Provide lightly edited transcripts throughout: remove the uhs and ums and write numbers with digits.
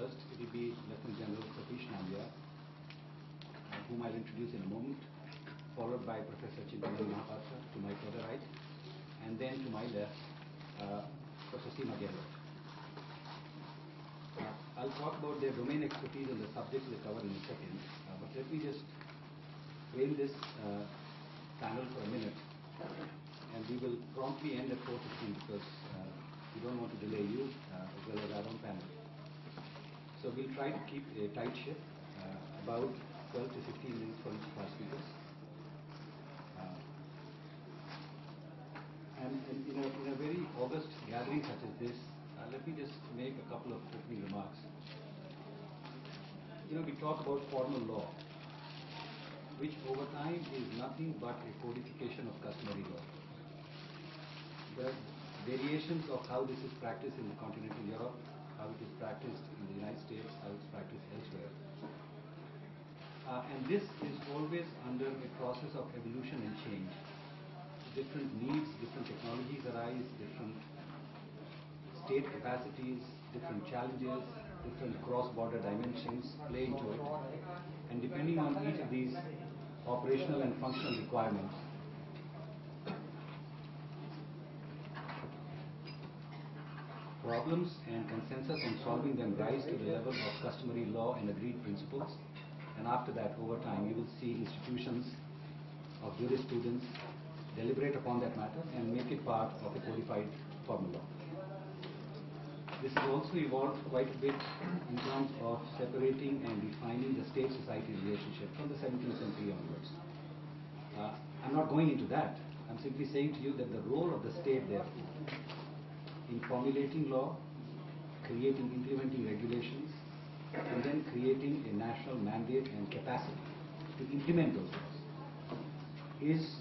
First, it will be Lieutenant General Satish Nambia, whom I'll introduce in a moment, followed by Professor Chintamani Mahapatra to my further right, and then to my left, Professor Seema Gehlot. I'll talk about their domain expertise and the subjects they cover in a second, but let me just frame this panel for a minute, and we will promptly end at 4:15 because we don't want to delay you as well as our own panel. So we'll try to keep a tight ship, about 12 to 15 minutes for each of our speakers. And in a very august gathering such as this, let me just make a couple of opening remarks. We talk about formal law, which over time is nothing but a codification of customary law. There are variations of how this is practiced in continental Europe, how it is practiced in the United States, how it's practiced elsewhere. And this is always under a process of evolution and change. Different needs, different technologies arise, different state capacities, different challenges, different cross-border dimensions play into it. And depending on each of these operational and functional requirements, problems and consensus on solving them rise to the level of customary law and agreed principles. And after that, over time, you will see institutions of jurisprudence deliberate upon that matter and make it part of a codified formal law. This has also evolved quite a bit in terms of separating and defining the state-society relationship from the 17th century onwards. I'm not going into that. I'm simply saying to you that the role of the state, therefore, in formulating law, creating implementing regulations, and then creating a national mandate and capacity to implement those laws is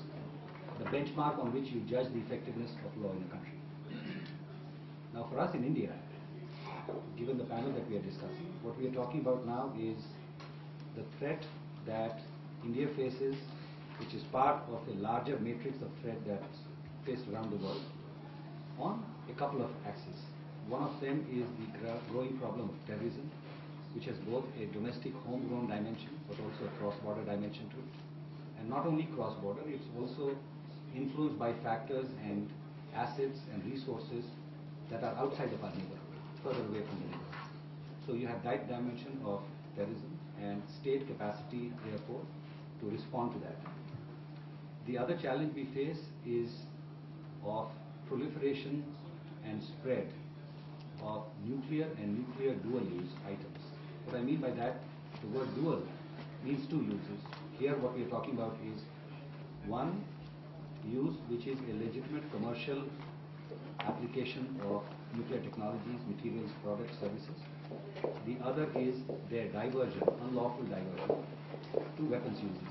the benchmark on which you judge the effectiveness of law in a country. Now for us in India, given the panel that we are discussing, what we are talking about now is the threat that India faces, which is part of a larger matrix of threat that's faced around the world, on a couple of axes. One of them is the growing problem of terrorism, which has both a domestic homegrown dimension but also a cross-border dimension to it. And not only cross-border, it's also influenced by factors and assets and resources that are outside of our neighborhood, further away from the neighborhood. So you have that dimension of terrorism and state capacity, therefore, to respond to that. The other challenge we face is of proliferation and spread of nuclear and nuclear dual-use items. What I mean by that, the word dual means two uses. Here what we are talking about is one use which is a legitimate commercial application of nuclear technologies, materials, products, services. The other is their diversion, unlawful diversion, to weapons uses.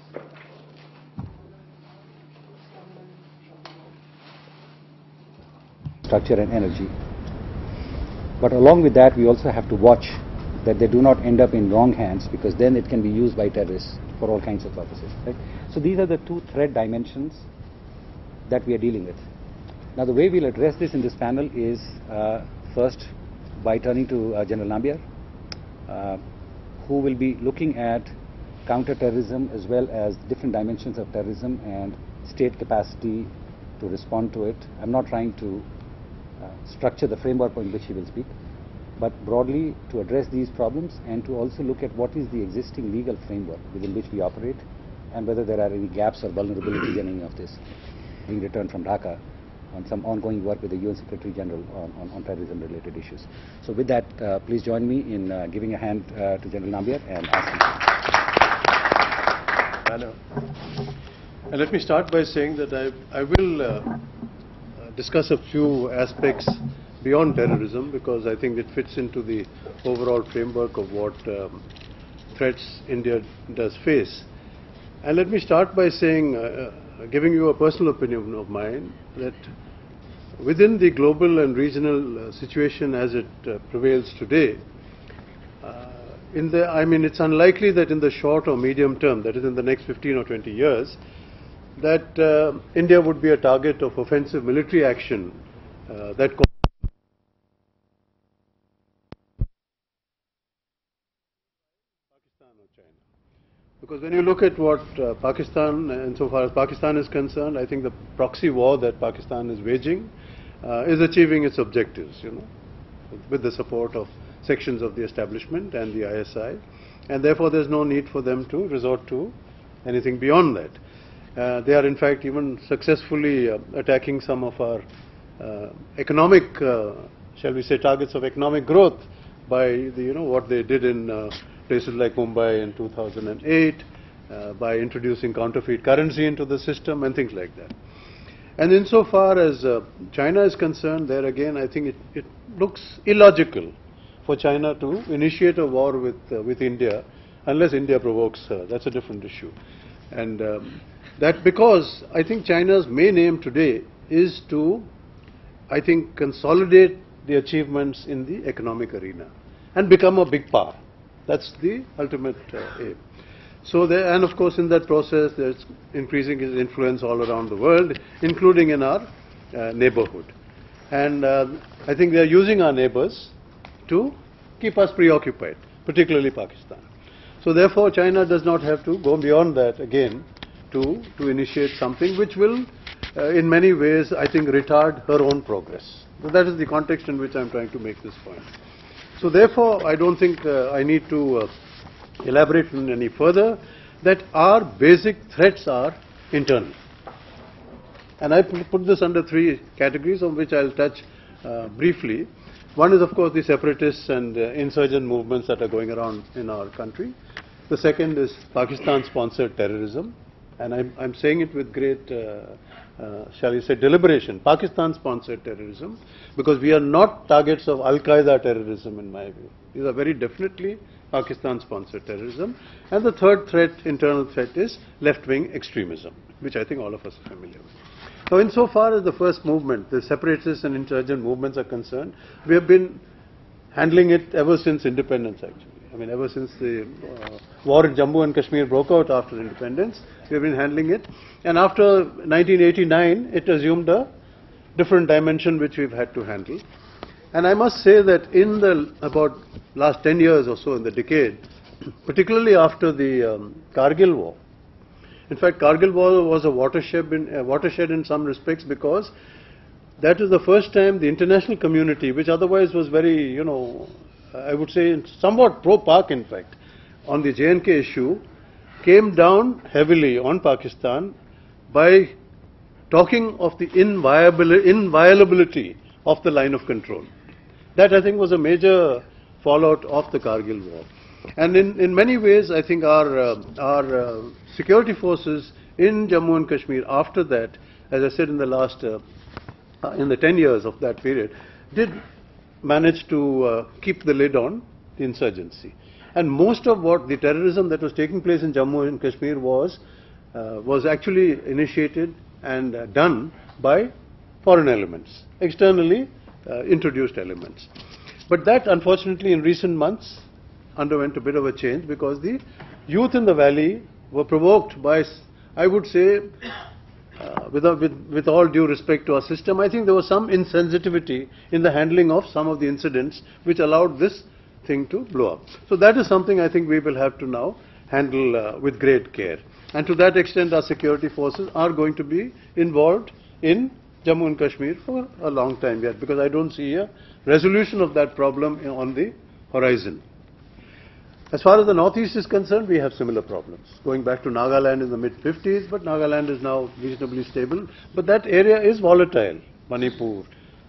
Structure and energy. But along with that, we also have to watch that they do not end up in wrong hands, because then it can be used by terrorists for all kinds of purposes. Right? So these are the two threat dimensions that we are dealing with. Now the way we'll address this in this panel is first by turning to General Nambia, who will be looking at counter-terrorism as well as different dimensions of terrorism and state capacity to respond to it. I'm not trying to structure the framework in which he will speak, but broadly to address these problems and to also look at what is the existing legal framework within which we operate and whether there are any gaps or vulnerabilities in any of this. Being returned from Dhaka on some ongoing work with the UN Secretary General on terrorism related issues. So with that, please join me in giving a hand to General Nambia and asking. And let me start by saying that I will discuss a few aspects beyond terrorism, because I think it fits into the overall framework of what threats India does face. And let me start by saying, giving you a personal opinion of mine, that within the global and regional situation as it prevails today, it's unlikely that in the short or medium term, that is in the next 15 or 20 years, that India would be a target of offensive military action that Pakistan or China? Because when you look at what Pakistan, and so far as Pakistan is concerned, I think the proxy war that Pakistan is waging is achieving its objectives, with the support of sections of the establishment and the ISI, and therefore there's no need for them to resort to anything beyond that. They are in fact even successfully attacking some of our economic, shall we say, targets of economic growth by what they did in places like Mumbai in 2008, by introducing counterfeit currency into the system and things like that. And insofar as China is concerned, there again I think it looks illogical for China to initiate a war with India unless India provokes her. That's a different issue. And that because I think China's main aim today is to, I think, consolidate the achievements in the economic arena and become a big power. That's the ultimate aim. So there, and of course in that process there's increasing its influence all around the world, including in our neighborhood. And I think they are using our neighbors to keep us preoccupied, particularly Pakistan. So therefore China does not have to go beyond that again to initiate something which will in many ways I think retard her own progress. So that is the context in which I'm trying to make this point. So therefore I don't think I need to elaborate any further that our basic threats are internal. And I put this under three categories on which I'll touch briefly. One is of course the separatists and insurgent movements that are going around in our country. The second is Pakistan-sponsored terrorism, and I'm saying it with great, shall we say, deliberation, Pakistan-sponsored terrorism, because we are not targets of Al-Qaeda terrorism in my view. These are very definitely Pakistan-sponsored terrorism. And the third threat, internal threat, is left-wing extremism, which I think all of us are familiar with. So insofar as the first movement, the separatist and insurgent movements are concerned, we have been handling it ever since independence actually. I mean, ever since the war in Jammu and Kashmir broke out after independence, we have been handling it. And after 1989, it assumed a different dimension which we've had to handle. And I must say that in the about last 10 years or so in the decade, particularly after the Kargil war, in fact, Kargil war was a watershed in some respects because that was the first time the international community, which otherwise was very, I would say somewhat pro-Pak in fact, on the J&K issue, came down heavily on Pakistan by talking of the inviolability of the line of control. That I think was a major fallout of the Kargil war. And in many ways I think our security forces in Jammu and Kashmir after that, as I said in the last, in the 10 years of that period, did manage to keep the lid on the insurgency. And most of what the terrorism that was taking place in Jammu and Kashmir was actually initiated and done by foreign elements, externally introduced elements. But that unfortunately in recent months underwent a bit of a change because the youth in the valley were provoked by, I would say, with all due respect to our system, I think there was some insensitivity in the handling of some of the incidents which allowed this thing to blow up. So that is something I think we will have to now handle with great care. And to that extent our security forces are going to be involved in Jammu and Kashmir for a long time yet, because I don't see a resolution of that problem on the horizon. As far as the Northeast is concerned, we have similar problems. Going back to Nagaland in the mid-50s, but Nagaland is now reasonably stable. But that area is volatile. Manipur,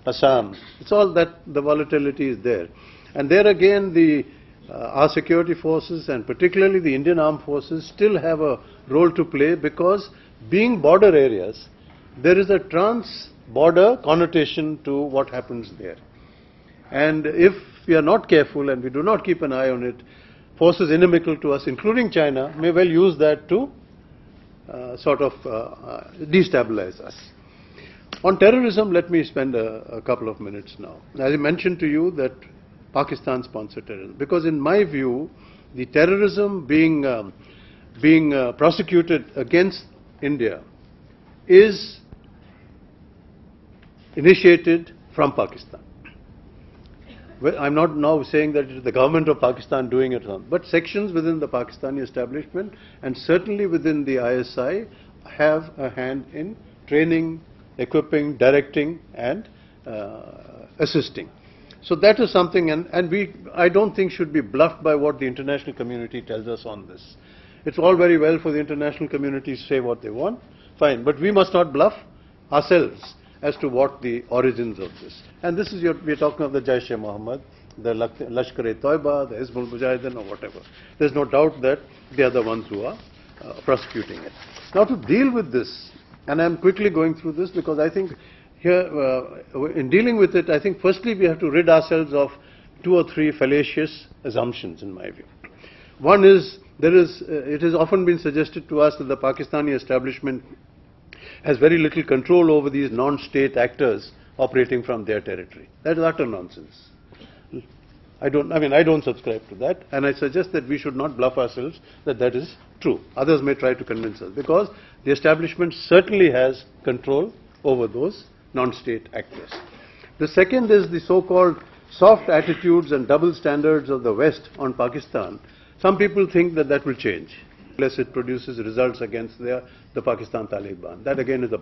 Assam, it's all that the volatility is there. And there again, our security forces and particularly the Indian armed forces still have a role to play because being border areas, there is a trans-border connotation to what happens there. And if we are not careful and we do not keep an eye on it, forces inimical to us, including China, may well use that to destabilize us. On terrorism, let me spend a couple of minutes now. As I mentioned to you that Pakistan-sponsored terrorism, because in my view, the terrorism being prosecuted against India is initiated from Pakistan. Well, I'm not now saying that it is the government of Pakistan doing it, but sections within the Pakistani establishment and certainly within the ISI have a hand in training, equipping, directing and assisting. So that is something, and I don't think should be bluffed by what the international community tells us on this. It's all very well for the international community to say what they want, fine, but we must not bluff ourselves as to what the origins of this. And this is we're talking of the Jaish-e-Mohammed, the Lashkar-e-Toiba, the Hizbul Mujahideen or whatever. There's no doubt that they are the ones who are prosecuting it. Now to deal with this, and I'm quickly going through this because I think here, in dealing with it, I think firstly we have to rid ourselves of 2 or 3 fallacious assumptions in my view. One is, it has often been suggested to us that the Pakistani establishment has very little control over these non-state actors operating from their territory. That is utter nonsense. I don't subscribe to that, and I suggest that we should not bluff ourselves that that is true. Others may try to convince us, because the establishment certainly has control over those non-state actors. The second is the so-called soft attitudes and double standards of the West on Pakistan. Some people think that that will change unless it produces results against the Pakistan Taliban. That again is a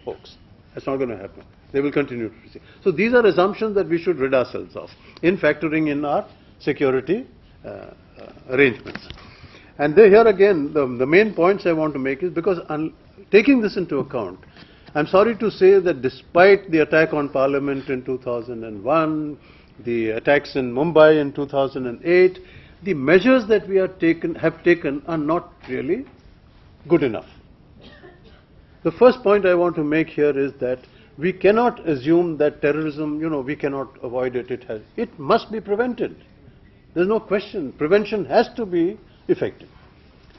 hoax. That's not going to happen. They will continue to proceed. So these are assumptions that we should rid ourselves of in factoring in our security arrangements. And here again, the main points I want to make is because taking this into account, I'm sorry to say that despite the attack on Parliament in 2001, the attacks in Mumbai in 2008, the measures that we have taken are not really good enough. The first point I want to make here is that we cannot assume that terrorism, we cannot avoid it. It must be prevented. There's no question. Prevention has to be effective.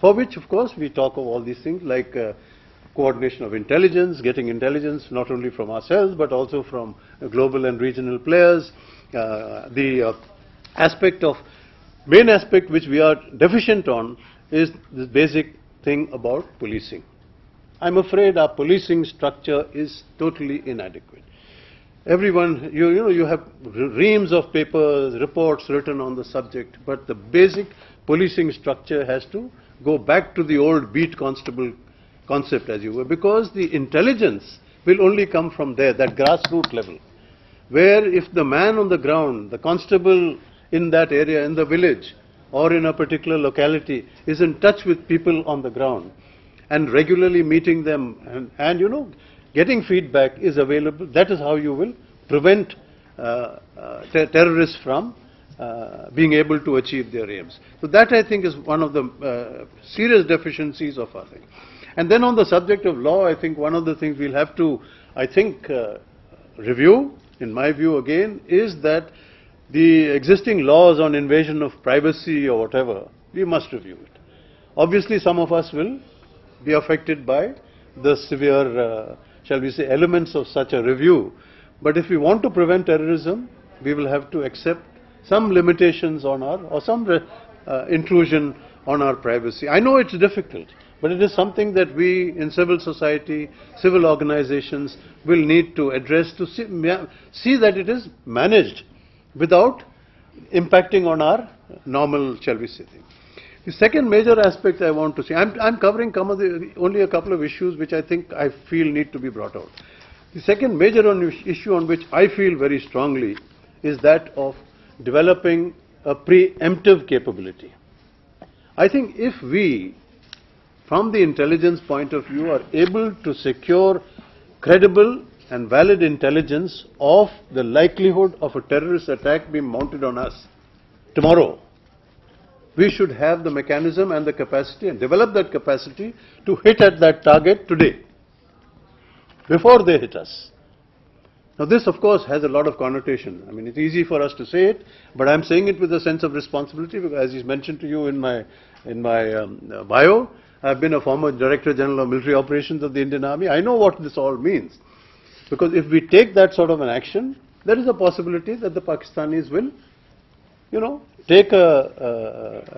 For which, of course, we talk of all these things like coordination of intelligence, getting intelligence not only from ourselves but also from global and regional players. The main aspect which we are deficient on is this basic thing about policing. I'm afraid our policing structure is totally inadequate. Everyone, you have reams of papers, reports written on the subject, but the basic policing structure has to go back to the old beat constable concept, as you were, because the intelligence will only come from there, that grassroots level, where if the man on the ground, the constable in that area, in the village, or in a particular locality, is in touch with people on the ground, and regularly meeting them and getting feedback is available, that is how you will prevent terrorists from being able to achieve their aims. So that I think is one of the serious deficiencies of our thing. And then on the subject of law, I think one of the things we'll have to, review, in my view again, is that the existing laws on invasion of privacy or whatever, we must review it. Obviously some of us will be affected by the severe, shall we say, elements of such a review. But if we want to prevent terrorism, we will have to accept some limitations on or some intrusion on our privacy. I know it's difficult, but it is something that we in civil society, civil organizations will need to address to see that it is managed without impacting on our normal, shall we say, thing. The second major aspect I want to see, I'm covering only a couple of issues which I feel need to be brought out. The second major issue on which I feel very strongly is that of developing a preemptive capability. I think if we, from the intelligence point of view, are able to secure credible and valid intelligence of the likelihood of a terrorist attack being mounted on us tomorrow, we should have the mechanism and the capacity and develop that capacity to hit at that target today, before they hit us. Now this of course has a lot of connotation. I mean, it's easy for us to say it, but I'm saying it with a sense of responsibility because, as is mentioned to you in my bio, I've been a former Director General of Military Operations of the Indian Army. I know what this all means. Because if we take that sort of an action, there is a possibility that the Pakistanis will, take a